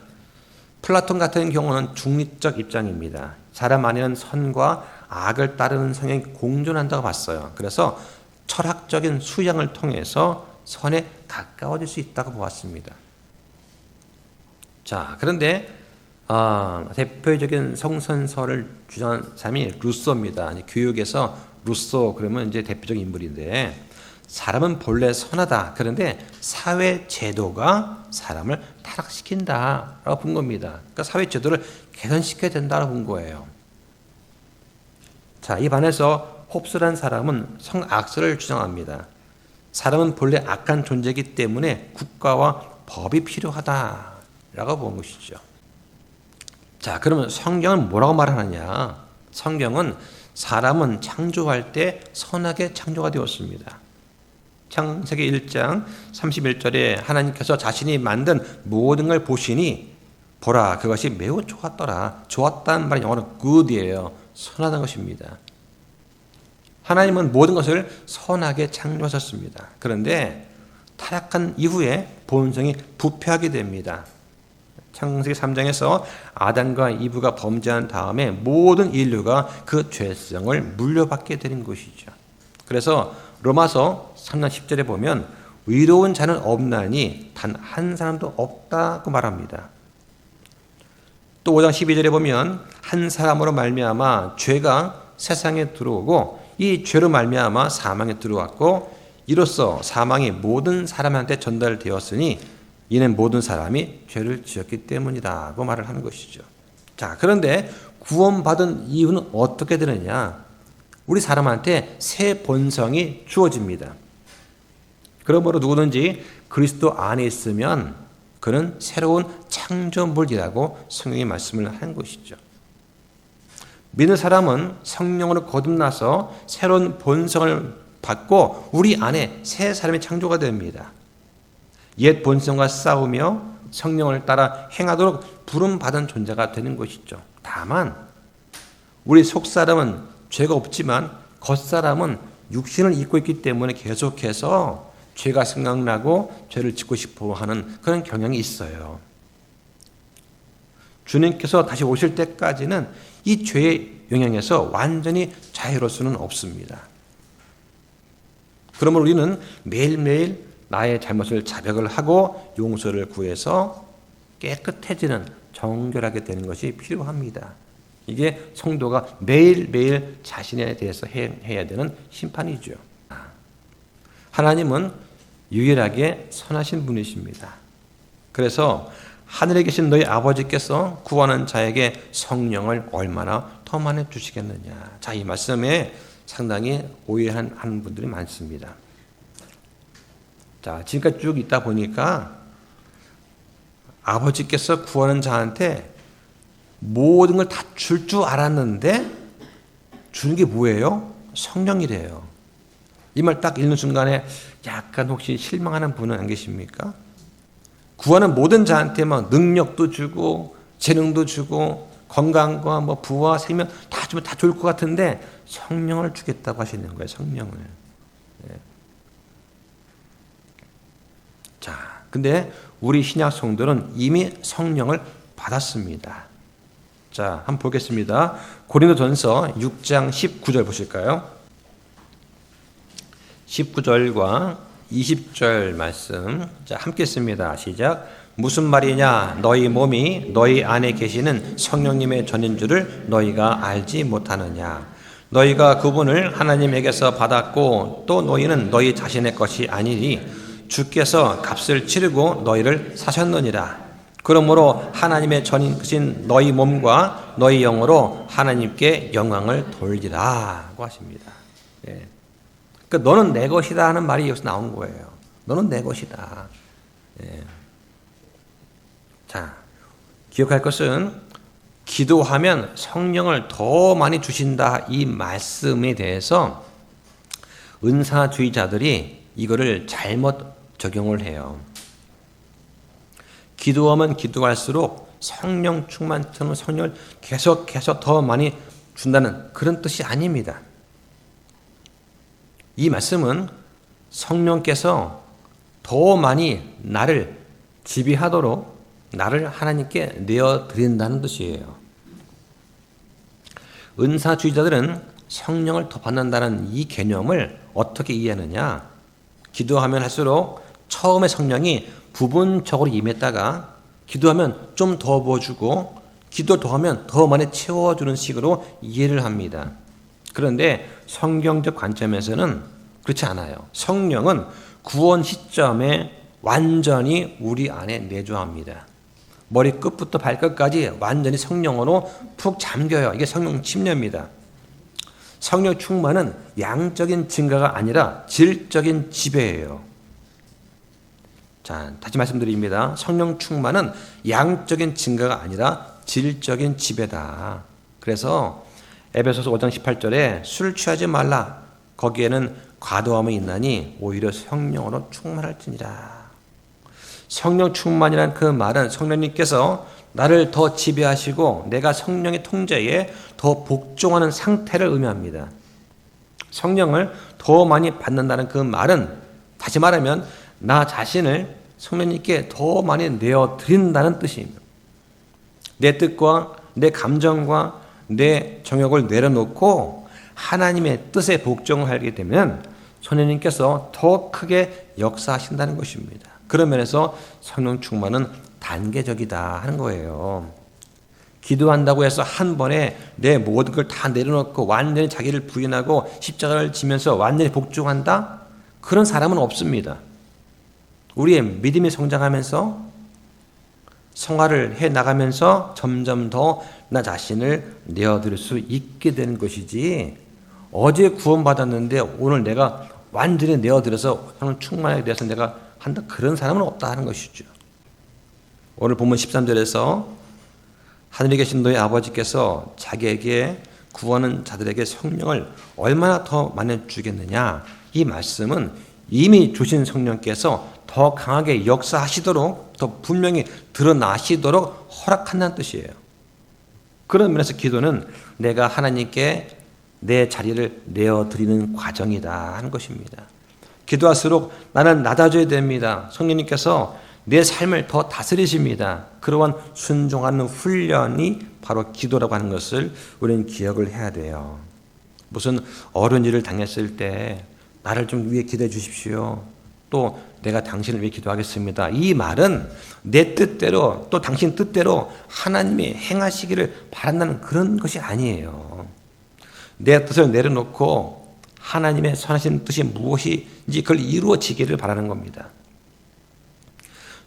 플라톤 같은 경우는 중립적 입장입니다. 사람 안에는 선과 악을 따르는 성향이 공존한다고 봤어요. 그래서 철학적인 수양을 통해서 선에 가까워질 수 있다고 보았습니다. 자, 그런데 대표적인 성선설을 주장한 사람이 루소입니다. 교육에서 루소 그러면 이제 대표적인 인물인데 사람은 본래 선하다. 그런데 사회 제도가 사람을 타락시킨다라고 본 겁니다. 그러니까 사회 제도를 개선시켜야 된다라고 본 거예요. 자, 이 반에서 홉스란 사람은 성악설을 주장합니다. 사람은 본래 악한 존재이기 때문에 국가와 법이 필요하다라고 본 것이죠. 자, 그러면 성경은 뭐라고 말하느냐? 성경은 사람은 창조할 때 선하게 창조가 되었습니다. 창세기 1장 31절에 하나님께서 자신이 만든 모든 걸 보시니 보라 그것이 매우 좋았더라. 좋았다는 말이 영어로 good이에요. 선하다는 것입니다. 하나님은 모든 것을 선하게 창조하셨습니다. 그런데 타락한 이후에 본성이 부패하게 됩니다. 창세기 3장에서 아담과 이브가 범죄한 다음에 모든 인류가 그 죄성을 물려받게 되는 것이죠. 그래서 로마서 3장 10절에 보면 의로운 자는 없나니 단 한 사람도 없다고 말합니다. 또 5장 12절에 보면 한 사람으로 말미암아 죄가 세상에 들어오고 이 죄로 말미암아 사망에 들어왔고 이로써 사망이 모든 사람한테 전달되었으니 이는 모든 사람이 죄를 지었기 때문이라고 말을 하는 것이죠. 자, 그런데 구원받은 이유는 어떻게 되느냐? 우리 사람한테 새 본성이 주어집니다. 그러므로 누구든지 그리스도 안에 있으면 그는 새로운 창조물이라고 성경이 말씀을 하는 것이죠. 믿는 사람은 성령으로 거듭나서 새로운 본성을 받고 우리 안에 새 사람이 창조가 됩니다. 옛 본성과 싸우며 성령을 따라 행하도록 부름받은 존재가 되는 것이죠. 다만 우리 속사람은 죄가 없지만 겉사람은 육신을 입고 있기 때문에 계속해서 죄가 생각나고 죄를 짓고 싶어 하는 그런 경향이 있어요. 주님께서 다시 오실 때까지는 이 죄의 영향에서 완전히 자유로울 수는 없습니다. 그러므로 우리는 매일매일 나의 잘못을 자백을 하고 용서를 구해서 깨끗해지는 정결하게 되는 것이 필요합니다. 이게 성도가 매일매일 자신에 대해서 해야 되는 심판이죠. 하나님은 유일하게 선하신 분이십니다. 그래서 하늘에 계신 너희 아버지께서 구하는 자에게 성령을 얼마나 더 많이 주시겠느냐. 자, 이 말씀에 상당히 오해하는 분들이 많습니다. 자, 지금까지 쭉 있다 보니까 아버지께서 구하는 자한테 모든 걸 다 줄 줄 알았는데 주는 게 뭐예요? 성령이래요. 이 말 딱 읽는 순간에 약간 혹시 실망하는 분은 안 계십니까? 구하는 모든 자한테 막 능력도 주고 재능도 주고 건강과 뭐 부와 생명 다 주면 다 좋을 것 같은데 성령을 주겠다고 하시는 거예요. 성령을. 네. 자, 근데 우리 신약 성도는 이미 성령을 받았습니다. 자, 한번 보겠습니다. 고린도전서 6장 19절 보실까요? 19절과 20절 말씀. 자, 함께 씁니다. 시작. 무슨 말이냐? 너희 몸이 너희 안에 계시는 성령님의 전인 줄을 너희가 알지 못하느냐? 너희가 그분을 하나님에게서 받았고 또 너희는 너희 자신의 것이 아니니 주께서 값을 치르고 너희를 사셨느니라. 그러므로 하나님의 전이신 너희 몸과 너희 영으로 하나님께 영광을 돌리라고 하십니다. 예. 그러니까 너는 내 것이다 하는 말이 여기서 나온 거예요. 너는 내 것이다. 예. 자, 기억할 것은 기도하면 성령을 더 많이 주신다 이 말씀에 대해서 은사주의자들이 이거를 잘못 적용을 해요. 기도하면 기도할수록 성령 충만처럼 성령을 계속해서 더 많이 준다는 그런 뜻이 아닙니다. 이 말씀은 성령께서 더 많이 나를 지배하도록 나를 하나님께 내어드린다는 뜻이에요. 은사주의자들은 성령을 더 받는다는 이 개념을 어떻게 이해하느냐? 기도하면 할수록 처음에 성령이 부분적으로 임했다가 기도하면 좀 더 부어주고 기도 더 하면 더 많이 채워주는 식으로 이해를 합니다. 그런데 성경적 관점에서는 그렇지 않아요. 성령은 구원 시점에 완전히 우리 안에 내주합니다. 머리 끝부터 발끝까지 완전히 성령으로 푹 잠겨요. 이게 성령 침례입니다. 성령 충만은 양적인 증가가 아니라 질적인 지배예요. 자, 다시 말씀드립니다. 성령 충만은 양적인 증가가 아니라 질적인 지배다. 그래서 에베소서 5장 18절에 술 취하지 말라. 거기에는 과도함이 있나니 오히려 성령으로 충만할지니라. 성령 충만이라는 그 말은 성령님께서 나를 더 지배하시고 내가 성령의 통제에 더 복종하는 상태를 의미합니다. 성령을 더 많이 받는다는 그 말은 다시 말하면 나 자신을 성령님께 더 많이 내어드린다는 뜻입니다. 내 뜻과 내 감정과 내 정욕을 내려놓고 하나님의 뜻에 복종을 하게 되면 성령님께서 더 크게 역사하신다는 것입니다. 그런 면에서 성령 충만은 단계적이다 하는 거예요. 기도한다고 해서 한 번에 내 모든 걸 다 내려놓고 완전히 자기를 부인하고 십자가를 지면서 완전히 복종한다? 그런 사람은 없습니다. 우리의 믿음이 성장하면서 성화를 해나가면서 점점 더 나 자신을 내어드릴 수 있게 되는 것이지, 어제 구원받았는데 오늘 내가 완전히 내어드려서 충만하게 돼서 내가 한다, 그런 사람은 없다 하는 것이죠. 오늘 본문 13절에서 하늘에 계신 너희 아버지께서 자기에게 구하는 자들에게 성령을 얼마나 더 많이 주겠느냐, 이 말씀은 이미 주신 성령께서 더 강하게 역사하시도록, 더 분명히 드러나시도록 허락한다는 뜻이에요. 그런 면에서 기도는 내가 하나님께 내 자리를 내어드리는 과정이다 하는 것입니다. 기도할수록 나는 낮아져야 됩니다. 성령님께서 내 삶을 더 다스리십니다. 그러한 순종하는 훈련이 바로 기도라고 하는 것을 우리는 기억을 해야 돼요. 무슨 어려운 일을 당했을 때 나를 좀 위해 기도해 주십시오, 또 내가 당신을 위해 기도하겠습니다, 이 말은 내 뜻대로 또 당신 뜻대로 하나님이 행하시기를 바란다는 그런 것이 아니에요. 내 뜻을 내려놓고 하나님의 선하신 뜻이 무엇인지 그걸 이루어지기를 바라는 겁니다.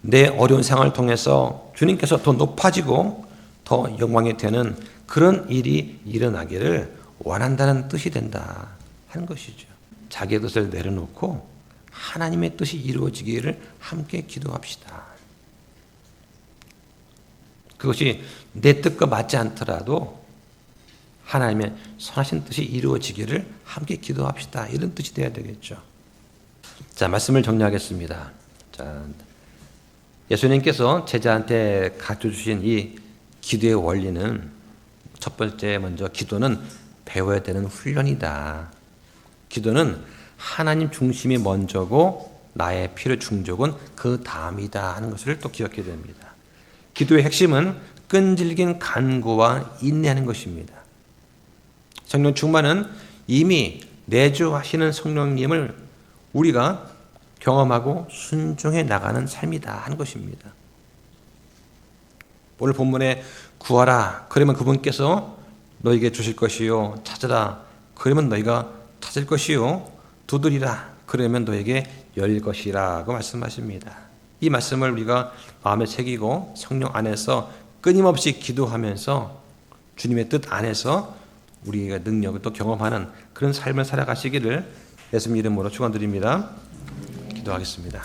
내 어려운 상황을 통해서 주님께서 더 높아지고 더 영광이 되는 그런 일이 일어나기를 원한다는 뜻이 된다 하는 것이죠. 자기의 뜻을 내려놓고 하나님의 뜻이 이루어지기를 함께 기도합시다. 그것이 내 뜻과 맞지 않더라도 하나님의 선하신 뜻이 이루어지기를 함께 기도합시다, 이런 뜻이 되어야 되겠죠. 자, 말씀을 정리하겠습니다. 자, 예수님께서 제자한테 가르쳐주신 이 기도의 원리는 첫 번째, 먼저 기도는 배워야 되는 훈련이다. 기도는 하나님 중심이 먼저고 나의 필요 충족은 그 다음이다 하는 것을 또 기억해야 됩니다. 기도의 핵심은 끈질긴 간구와 인내하는 것입니다. 성령 충만은 이미 내주하시는 성령님을 우리가 경험하고 순종해 나가는 삶이다 하는 것입니다. 오늘 본문에 구하라, 그러면 그분께서 너에게 주실 것이요, 찾으라, 그러면 너희가 찾을 것이요, 두드리라, 그러면 너에게 열릴 것이라고 말씀하십니다. 이 말씀을 우리가 마음에 새기고 성령 안에서 끊임없이 기도하면서 주님의 뜻 안에서 우리가 능력을 또 경험하는 그런 삶을 살아가시기를 예수님 이름으로 축원드립니다. 기도하겠습니다.